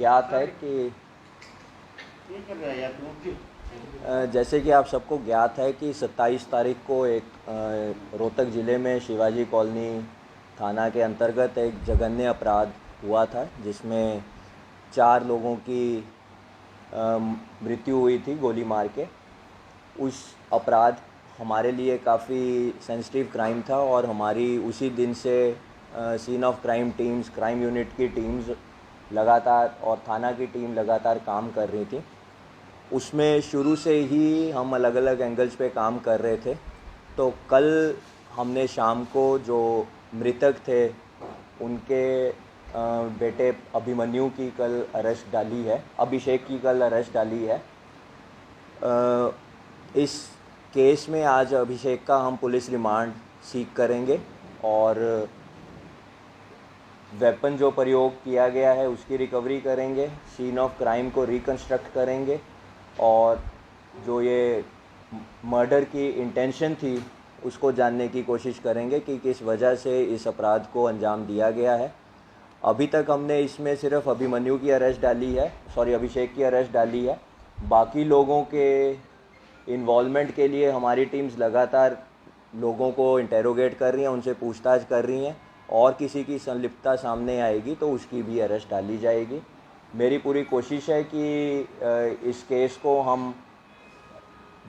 ज्ञात है कि जैसे कि आप सबको ज्ञात है कि 27 तारीख को एक रोहतक ज़िले में शिवाजी कॉलोनी थाना के अंतर्गत एक जघन्य अपराध हुआ था, जिसमें 4 लोगों की मृत्यु हुई थी गोली मार के। उस अपराध हमारे लिए काफ़ी सेंसिटिव क्राइम था और हमारी उसी दिन से scene of crime teams, crime unit की टीम्स लगातार और थाना की टीम लगातार काम कर रही थी। उसमें शुरू से ही हम अलग अलग एंगल्स पे काम कर रहे थे। तो कल हमने शाम को जो मृतक थे उनके बेटे अभिमन्यु की कल अरेस्ट डाली है, अभिषेक की कल अरेस्ट डाली है। इस केस में आज अभिषेक का हम पुलिस रिमांड सीक करेंगे और वेपन जो प्रयोग किया गया है उसकी रिकवरी करेंगे, सीन ऑफ क्राइम को रिकंस्ट्रक्ट करेंगे और जो ये मर्डर की इंटेंशन थी उसको जानने की कोशिश करेंगे कि किस वजह से इस अपराध को अंजाम दिया गया है। अभी तक हमने इसमें सिर्फ अभिमन्यु की अरेस्ट डाली है, अभिषेक की अरेस्ट डाली है। बाकी लोगों के इन्वॉल्वमेंट के लिए हमारी टीम्स लगातार लोगों को इंटेरोगेट कर रही हैं, उनसे पूछताछ कर रही हैं और किसी की संलिप्तता सामने आएगी तो उसकी भी अरेस्ट डाली जाएगी। मेरी पूरी कोशिश है कि इस केस को हम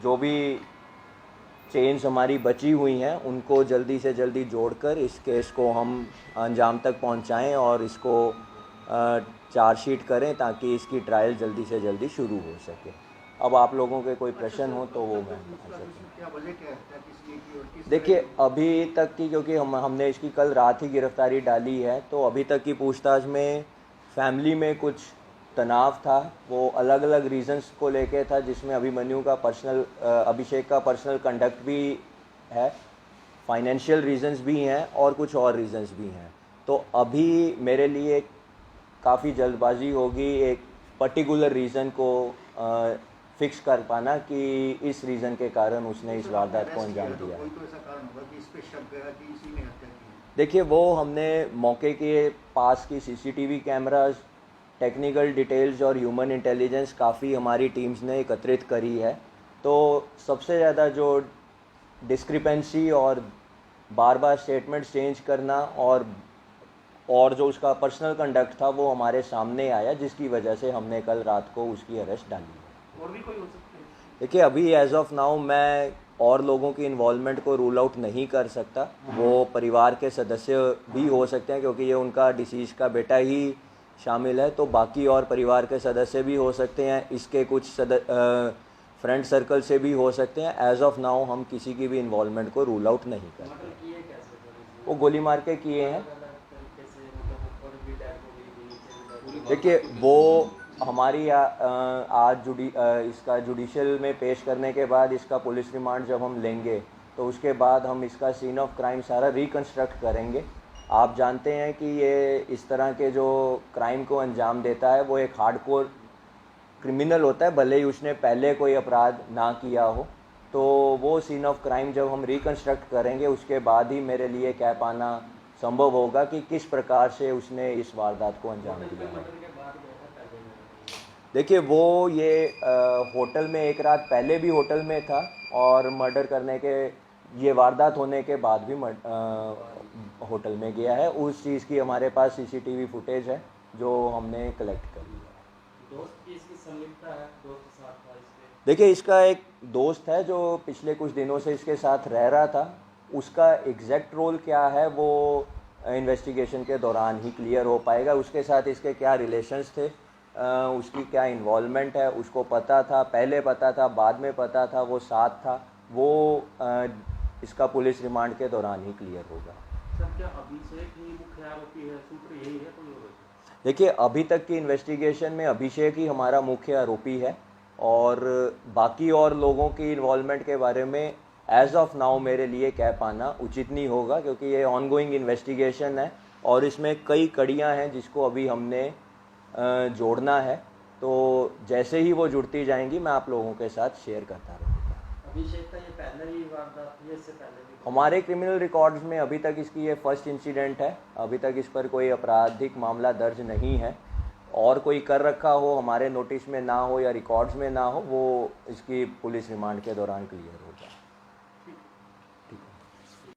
जो भी चेन्स हमारी बची हुई हैं उनको जल्दी से जल्दी जोड़कर इस केस को हम अंजाम तक पहुंचाएं और इसको चार्जशीट करें ताकि इसकी ट्रायल जल्दी से जल्दी शुरू हो सके। अब आप लोगों के कोई प्रश्न हो तो वो मैं देखिए अभी तक की, क्योंकि हमने इसकी कल रात ही गिरफ्तारी डाली है, तो अभी तक की पूछताछ में फैमिली में कुछ तनाव था, वो अलग अलग रीजंस को लेके था, जिसमें अभिमन्यु का अभिषेक का पर्सनल कंडक्ट भी है, फाइनेंशियल रीजंस भी हैं और कुछ और रीजंस भी हैं। तो अभी मेरे लिए काफ़ी जल्दबाजी होगी एक पर्टिकुलर रीज़न को फिक्स कर पाना कि इस रीज़न के कारण उसने इस वारदात को अंजाम दिया। देखिए वो हमने मौके के पास की सीसीटीवी कैमरास, टेक्निकल डिटेल्स और ह्यूमन इंटेलिजेंस काफ़ी हमारी टीम्स ने एकत्रित करी है। तो सबसे ज़्यादा जो डिस्क्रिपेंसी और बार बार स्टेटमेंट चेंज करना और जो उसका पर्सनल कंडक्ट था वो हमारे सामने आया, जिसकी वजह से हमने कल रात को उसकी अरेस्ट डाली। और भी कोई हो सकते हैं? देखिए अभी एज ऑफ नाउ मैं और लोगों की इन्वॉल्वमेंट को रूल आउट नहीं कर सकता। वो परिवार के सदस्य भी हो सकते हैं क्योंकि ये उनका डिसीज का बेटा ही शामिल है, तो बाकी और परिवार के सदस्य भी हो सकते हैं, इसके कुछ फ्रेंड सर्कल से भी हो सकते हैं। एज ऑफ नाउ हम किसी की भी इन्वॉल्वमेंट को रूल आउट नहीं करते। वो गोली मार के किए हैं। देखिए वो हमारी आज इसका जुडिशियल में पेश करने के बाद इसका पुलिस रिमांड जब हम लेंगे तो उसके बाद हम इसका सीन ऑफ क्राइम सारा रिकंस्ट्रक्ट करेंगे। आप जानते हैं कि ये इस तरह के जो क्राइम को अंजाम देता है वो एक हार्डकोर क्रिमिनल होता है, भले ही उसने पहले कोई अपराध ना किया हो। तो वो सीन ऑफ क्राइम जब हम रिकंस्ट्रक्ट करेंगे उसके बाद ही मेरे लिए कह पाना संभव होगा कि किस प्रकार से उसने इस वारदात को अंजाम दिया। देखिए वो ये होटल में एक रात पहले भी होटल में था और मर्डर करने के ये वारदात होने के बाद भी होटल में गया है। उस चीज़ की हमारे पास सीसीटीवी फुटेज है जो हमने कलेक्ट कर लिया। दोस्त की इसकी संलिप्तता है, दोस्त के साथ था इसके? देखिए इसका एक दोस्त है जो पिछले कुछ दिनों से इसके साथ रह रहा था, उसका एग्जैक्ट रोल क्या है वो इन्वेस्टिगेशन के दौरान ही क्लियर हो पाएगा। उसके साथ इसके क्या रिलेशंस थे, उसकी क्या इन्वॉल्वमेंट है, उसको पता था, पहले पता था, बाद में पता था, वो साथ था, वो इसका पुलिस रिमांड के दौरान ही क्लियर होगा। सर क्या अभिषेक ही मुख्य आरोपी है, सूत्र यही है कोई और? देखिए अभी तक की इन्वेस्टिगेशन में अभिषेक ही हमारा मुख्य आरोपी है और बाकी और लोगों की इन्वॉल्वमेंट के बारे में एज ऑफ नाउ मेरे लिए कह पाना उचित नहीं होगा, क्योंकि ये ऑनगोइंग इन्वेस्टिगेशन है और इसमें कई कड़ियां हैं जिसको अभी हमने जोड़ना है। तो जैसे ही वो जुड़ती जाएंगी मैं आप लोगों के साथ शेयर करता रहूँगा। अभिषेक का ये पहले ही वारदात थी, इससे पहले भी हमारे क्रिमिनल रिकॉर्ड्स में अभी तक इसकी ये फर्स्ट इंसिडेंट है। अभी तक इस पर कोई आपराधिक मामला दर्ज नहीं है। और कोई कर रखा हो, हमारे नोटिस में ना हो या रिकॉर्ड्स में ना हो, वो इसकी पुलिस रिमांड के दौरान क्लियर होगा।